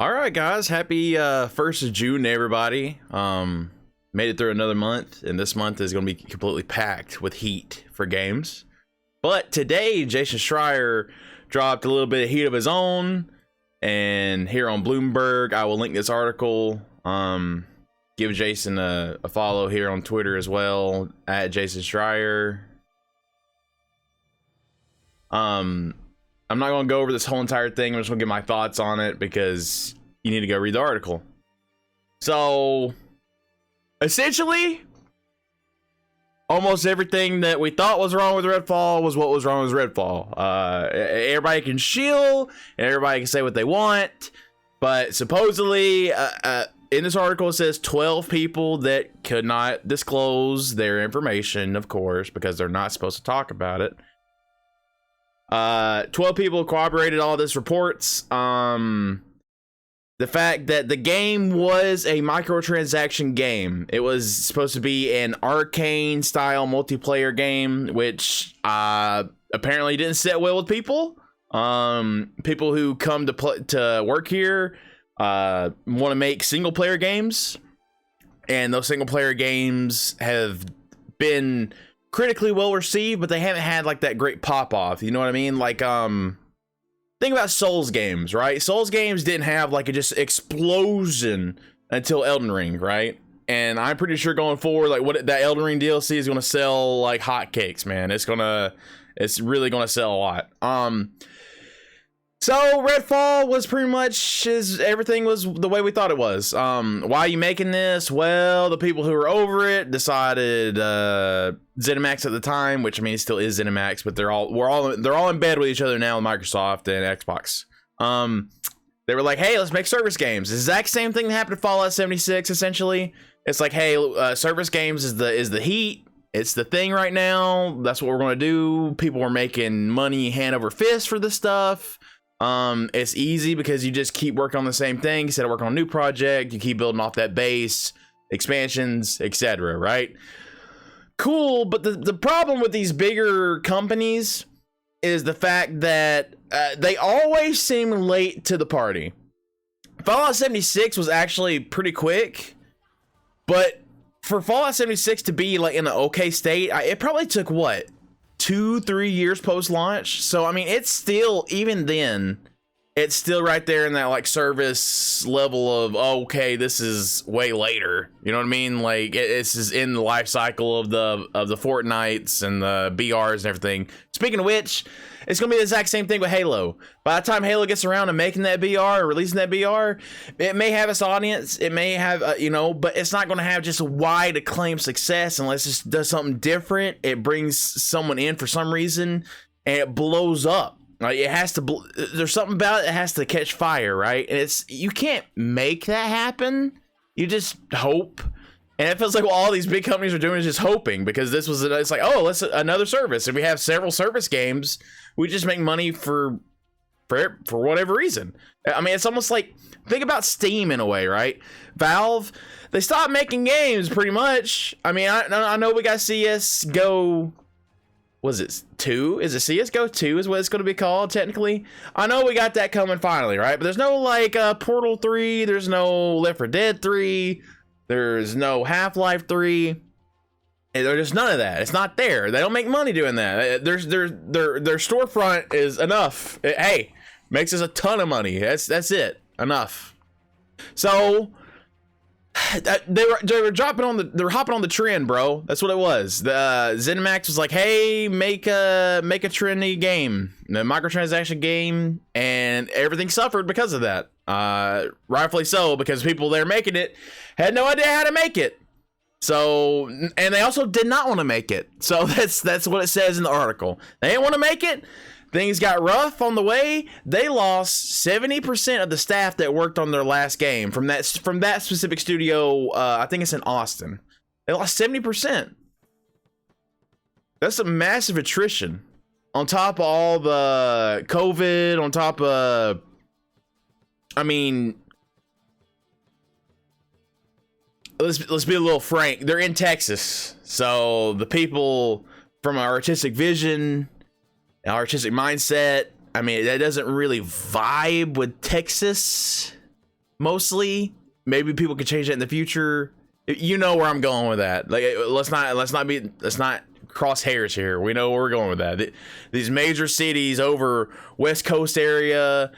All right, guys. Happy 1st of June to everybody. Made it through another month, and this month is going to be completely packed with heat for games. But today, Jason Screier dropped a little bit of heat of his own, and here on Bloomberg, I will link this article. Give Jason a follow here on Twitter as well, at Jason Screier. I'm not going to go over this whole entire thing. I'm just going to give my thoughts on it because you need to go read the article. So, essentially, almost everything that we thought was wrong with Redfall was what was wrong with Redfall. Everybody can shill, and everybody can say what they want, but supposedly, in this article, it says 12 people that could not disclose their information, of course, because they're not supposed to talk about it. 12 people corroborated all this reports. The fact that the game was a microtransaction game. It was supposed to be an arcane style multiplayer game, which apparently didn't sit well with people. People who come to work here want to make single player games, and those single player games have been critically well received, but they haven't had like that great pop off. You know what I mean? Like, think about Souls games, right? Souls games didn't have like a just explosion until Elden Ring, right? And I'm pretty sure going forward, like what that Elden Ring DLC is going to sell like hotcakes, man. It's really going to sell a lot. So Redfall was pretty much everything was the way we thought it was. Why are you making this? Well, the people who were over it decided, ZeniMax at the time, which I mean it still is ZeniMax, but they're all in bed with each other now with Microsoft and Xbox. They were like, hey, let's make service games. The exact same thing that happened to Fallout 76. Essentially, it's like, hey, service games is the heat. It's the thing right now. That's what we're going to do. People were making money hand over fist for this stuff. It's easy because you just keep working on the same thing instead of working on a new project. You keep building off that base, expansions, etc. Right? Cool, but the problem with these bigger companies is the fact that they always seem late to the party. Fallout 76 was actually pretty quick, but for Fallout 76 to be like in an okay state, it probably took what? 2-3 years post-launch. So I mean, it's still, even then, it's still right there in that like service level of, oh, okay, this is way later. You know what I mean? Like it's is in the life cycle of the Fortnites and the BRs and everything. Speaking of which, it's gonna be the exact same thing with Halo. By the time Halo gets around to making that BR or releasing that BR, it may have its audience, it may have but it's not gonna have just a wide acclaimed success unless it does something different. It brings someone in for some reason and it blows up. Like it has to. There's something about it that has to catch fire, right? And you can't make that happen. You just hope. And it feels like what all these big companies are doing is just hoping, because it's like, oh, let's another service. If we have several service games, we just make money for whatever reason. I mean, it's almost like, think about Steam in a way, right? Valve, they stopped making games pretty much. I mean, I know we got CSGO. Was it 2? Is it CSGO 2 is what it's going to be called technically? I know we got that coming finally, right? But there's no like Portal 3, there's no Left 4 Dead 3, there's no Half-Life 3. There's none of that. It's not there. They don't make money doing that. Their storefront is enough. Hey, makes us a ton of money. That's it. Enough. So they were hopping on the trend, bro. That's what it was. The ZeniMax was like, hey, make a trendy game, a microtransaction game, and everything suffered because of that. Rightfully so, because people there making it had no idea how to make it. So, and they also did not want to make it. So that's what it says in the article. They didn't want to make it. Things got rough on the way. They lost 70% of the staff that worked on their last game from that specific studio. I think it's in Austin. They lost 70%. That's a massive attrition. On top of all the COVID, on top of, I mean, let's be a little frank. They're in Texas, so the people from our artistic vision, our artistic mindset, I mean, that doesn't really vibe with Texas. mostly. Maybe people could change that in the future. You know where I'm going with that. Like, let's not cross hairs here. We know where we're going with that. These major cities over West Coast area,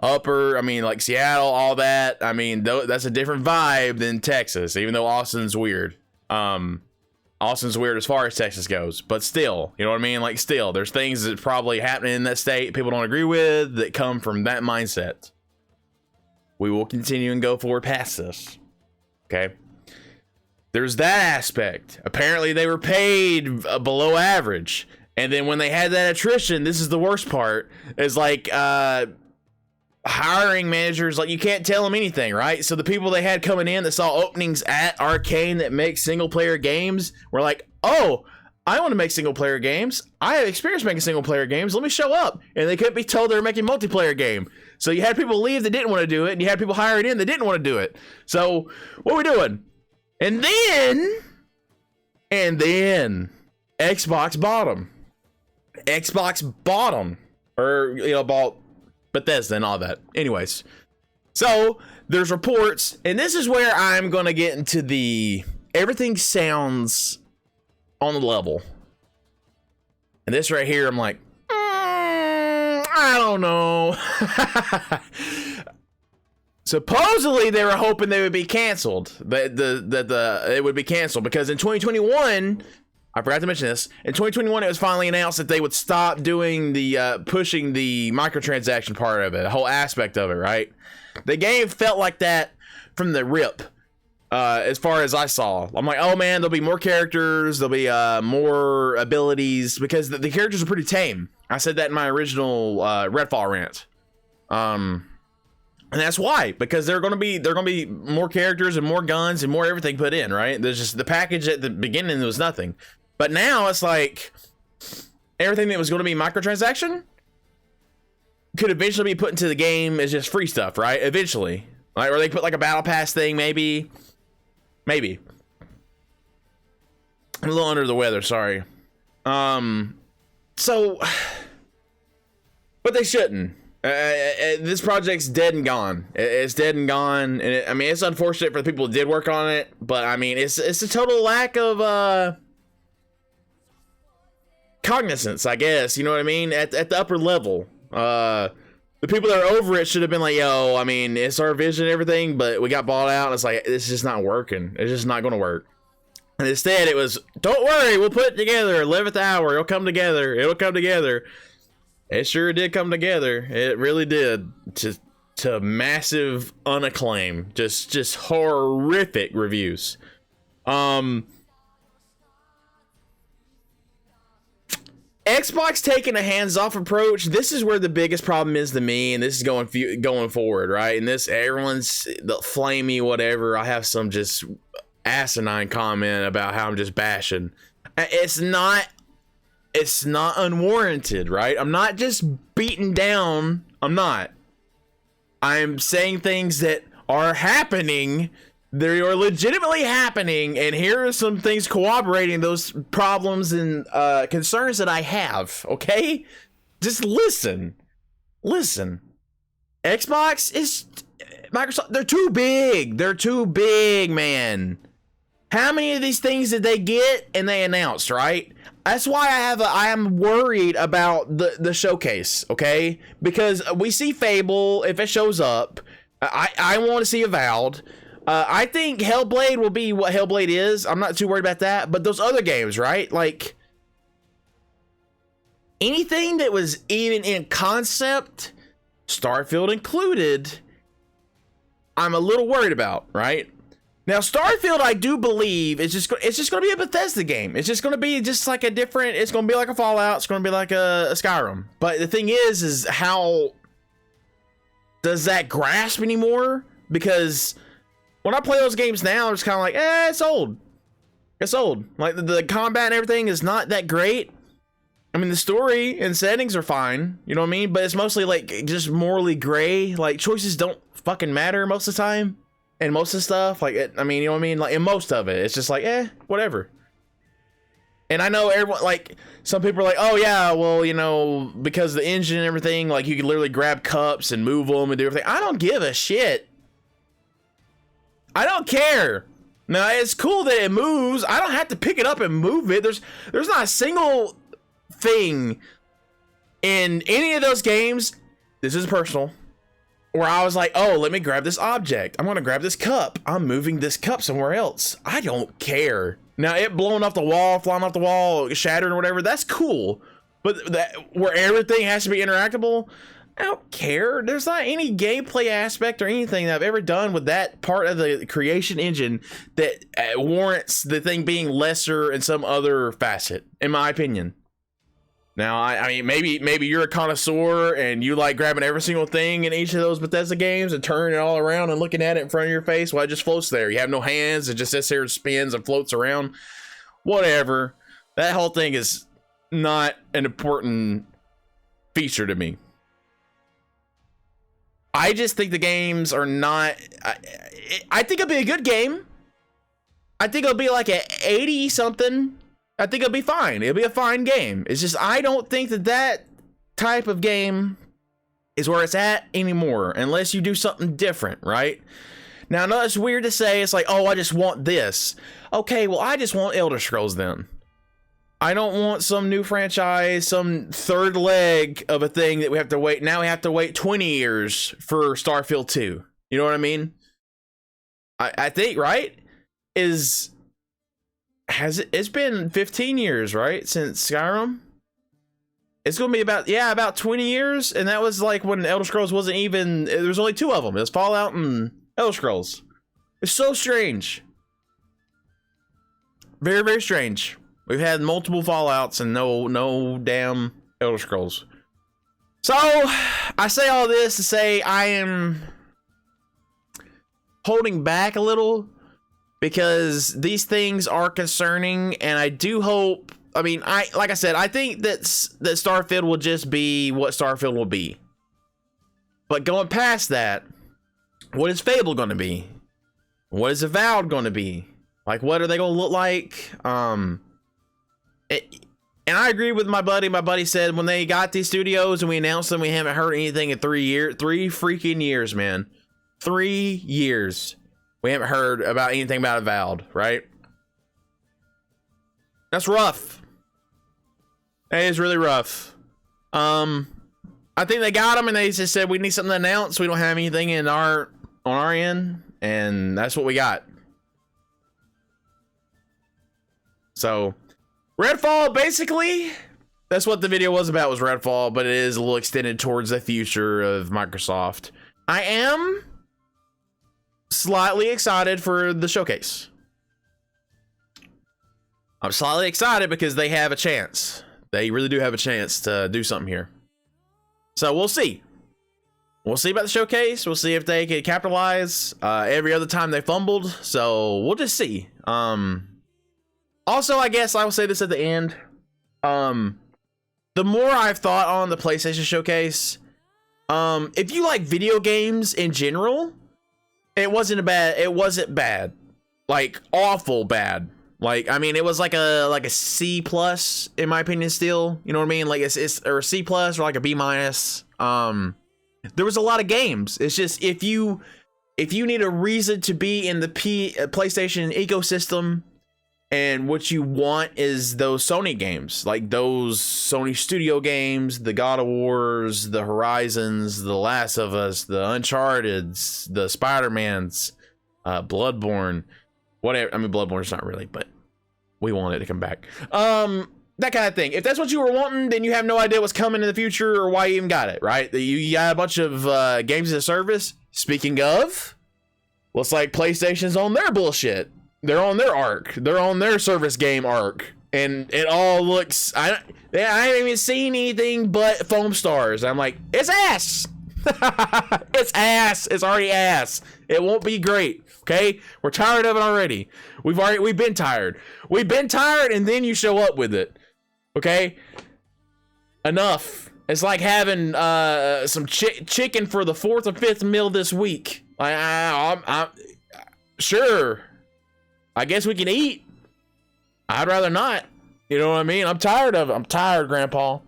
like Seattle, all that. I mean, that's a different vibe than Texas, even though Austin's weird. Austin's weird as far as Texas goes, but still, you know what I mean? Like, still, there's things that probably happening in that state people don't agree with that come from that mindset. We will continue and go forward past this. Okay. There's that aspect. Apparently they were paid below average. And then when they had that attrition, this is the worst part, is like, hiring managers, like, you can't tell them anything, right? So the people they had coming in that saw openings at Arcane that make single player games were like, oh, I want to make single player games. I have experience making single player games. Let me show up. And they couldn't be told they were making multiplayer game. So you had people leave that didn't want to do it, and you had people hired in that didn't want to do it. So what are we doing? And then Xbox bought them. Or, bought Bethesda and all that. Anyways, so there's reports, and this is where I'm going to get into everything sounds on the level. And this right here, I'm like, I don't know. Supposedly they were hoping they would be canceled. That it would be canceled because in 2021, I forgot to mention this. In 2021, it was finally announced that they would stop doing the pushing the microtransaction part of it, the whole aspect of it, right? The game felt like that from the rip. As far as I saw, I'm like, oh man, there'll be more characters, there'll be more abilities, because the characters are pretty tame. I said that in my original Redfall rant. And that's why, because they're gonna be more characters and more guns and more everything put in, right? There's just the package at the beginning was nothing, but now it's like everything that was going to be microtransaction could eventually be put into the game as just free stuff, right? Eventually, like, or they put like a battle pass thing, maybe. I'm a little under the weather, sorry. So, but they shouldn't. This project's dead and gone. It's dead and gone, and I mean, it's unfortunate for the people who did work on it, but I mean, it's a total lack of cognizance, I guess. You know what I mean? At the upper level, the people that are over it should have been like, yo, I mean, it's our vision and everything, but we got bought out, and it's like, it's just not working. It's just not going to work. And instead, it was, don't worry, we'll put it together. 11th hour, it'll come together. It'll come together. It sure did come together. It really did. To massive unacclaim. Just horrific reviews. Xbox taking a hands-off approach. This is where the biggest problem is to me, and this is going forward, right? And this, everyone's flamey, whatever. I have some just asinine comment about how I'm just bashing. It's not unwarranted, right? I'm not just beating down. I'm saying things that are happening. They are legitimately happening, and here are some things corroborating those problems and concerns that I have, okay? Just listen. Xbox is... Microsoft, they're too big, man. How many of these things did they get and they announced, right? That's why I am worried about the showcase, okay? Because we see Fable, if it shows up. I want to see Avowed. I think Hellblade will be what Hellblade is. I'm not too worried about that. But those other games, right? Like, anything that was even in concept, Starfield included, I'm a little worried about, right? Now, Starfield, I do believe, it's just going to be a Bethesda game. It's just going to be just like a different, it's going to be like a Fallout. It's going to be like a Skyrim. But the thing is how does that grasp anymore? Because when I play those games now, it's kind of like, it's old. It's old. Like, the combat and everything is not that great. I mean, the story and settings are fine. You know what I mean? But it's mostly, like, just morally gray. Like, choices don't fucking matter most of the time. And most of the stuff, like, I mean, you know what I mean? Like, in most of it, it's just like, whatever. And I know everyone, like, some people are like, oh, yeah, well, you know, because the engine and everything, like, you can literally grab cups and move them and do everything. I don't give a shit. I don't care. Now, it's cool that it moves. I don't have to pick it up and move it. There's not a single thing in any of those games, this is personal, where I was like, oh, let me grab this object. I'm gonna grab this cup. I'm moving this cup somewhere else. I don't care. Now, it blowing off the wall, flying off the wall, shattering or whatever, that's cool. But where everything has to be interactable, I don't care. There's not any gameplay aspect or anything that I've ever done with that part of the creation engine that warrants the thing being lesser in some other facet, in my opinion. Now, I mean, maybe you're a connoisseur and you like grabbing every single thing in each of those Bethesda games and turning it all around and looking at it in front of your face while it just floats there. You have no hands. It just sits there and spins and floats around. Whatever. That whole thing is not an important feature to me. I just think the games are not... I think it'll be a good game. I think it'll be like a 80-something. I think it'll be fine. It'll be a fine game. It's just I don't think that type of game is where it's at anymore unless you do something different, right? Now, I know it's weird to say. It's like, oh, I just want this. Okay, well, I just want Elder Scrolls then. I don't want some new franchise, some third leg of a thing that we have to wait. Now we have to wait 20 years for Starfield 2. You know what I mean? I think, right? It's been 15 years, right? Since Skyrim? It's going to be about 20 years. And that was like when Elder Scrolls wasn't even, there was only 2 of them. It was Fallout and Elder Scrolls. It's so strange. Very, very strange. We've had multiple Fallouts and no damn Elder Scrolls. So, I say all this to say I am holding back a little because these things are concerning, and I do hope, I mean, like I said, I think that Starfield will just be what Starfield will be. But going past that, what is Fable going to be? What is Avowed going to be? Like, what are they going to look like? And I agree with my buddy. My buddy said when they got these studios and we announced them, we haven't heard anything in 3 years. 3 freaking years, man. 3 years. We haven't heard about anything about Avowed, right? That's rough. That is really rough. I think they got them and they just said we need something to announce. We don't have anything on our end, and that's what we got. So Redfall, basically, that's what the video was about, was Redfall, but it is a little extended towards the future of Microsoft. I am slightly excited for the showcase. I'm slightly excited because they have a chance. They really do have a chance to do something here. So we'll see. We'll see about the showcase. We'll see if they can capitalize. Every other time they fumbled, so we'll just see. Also, I guess I will say this at the end. The more I've thought on the PlayStation Showcase, if you like video games in general, it wasn't bad. Like, awful bad. Like, I mean, it was like a C plus in my opinion still. You know what I mean? Like it's or a C plus or like a B minus. There was a lot of games. It's just if you need a reason to be in the PlayStation ecosystem, and what you want is those Sony games, like those Sony Studio games, the God of Wars, the Horizons, the Last of Us, the Uncharted's, the Spider-Mans, Bloodborne, whatever. I mean, Bloodborne's not really, but we want it to come back. That kind of thing. If that's what you were wanting, then you have no idea what's coming in the future or why you even got it, right? You got a bunch of games as a service. Speaking of, looks like PlayStation's on their bullshit. They're on their arc. They're on their service game arc. And it all looks... I haven't even seen anything but foam stars. I'm like, it's ass! It's ass! It's already ass. It won't be great, okay? We're tired of it already. We've been tired. We've been tired, and then you show up with it. Okay? Enough. It's like having some chicken for the 4th or 5th meal this week. I'm sure... I guess we can eat. I'd rather not. You know what I mean? I'm tired of it. I'm tired, Grandpa.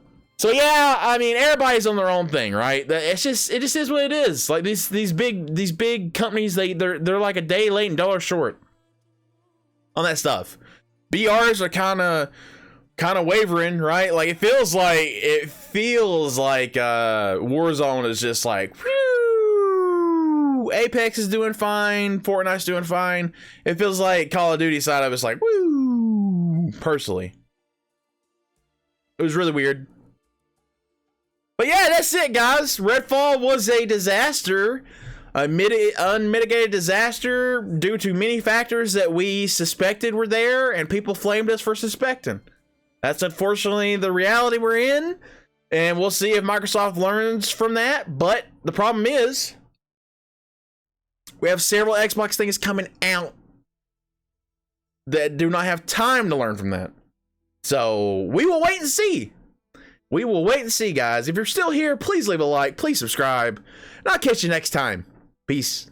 So yeah, I mean, everybody's on their own thing, right? It just is what it is. Like these big companies, they're like a day late and dollar short on that stuff. BRs are kind of wavering, right? Like it feels like Warzone is just like, whew, Apex is doing fine, Fortnite's doing fine. It feels like Call of Duty side of it's like, woo. Personally, it was really weird. But yeah, that's it, guys. Redfall was a disaster, a unmitigated disaster due to many factors that we suspected were there, and people flamed us for suspecting. That's unfortunately the reality we're in, and we'll see if Microsoft learns from that. But the problem is, we have several Xbox things coming out that do not have time to learn from that. So we will wait and see. We will wait and see, guys. If you're still here, please leave a like, please subscribe, and I'll catch you next time. Peace.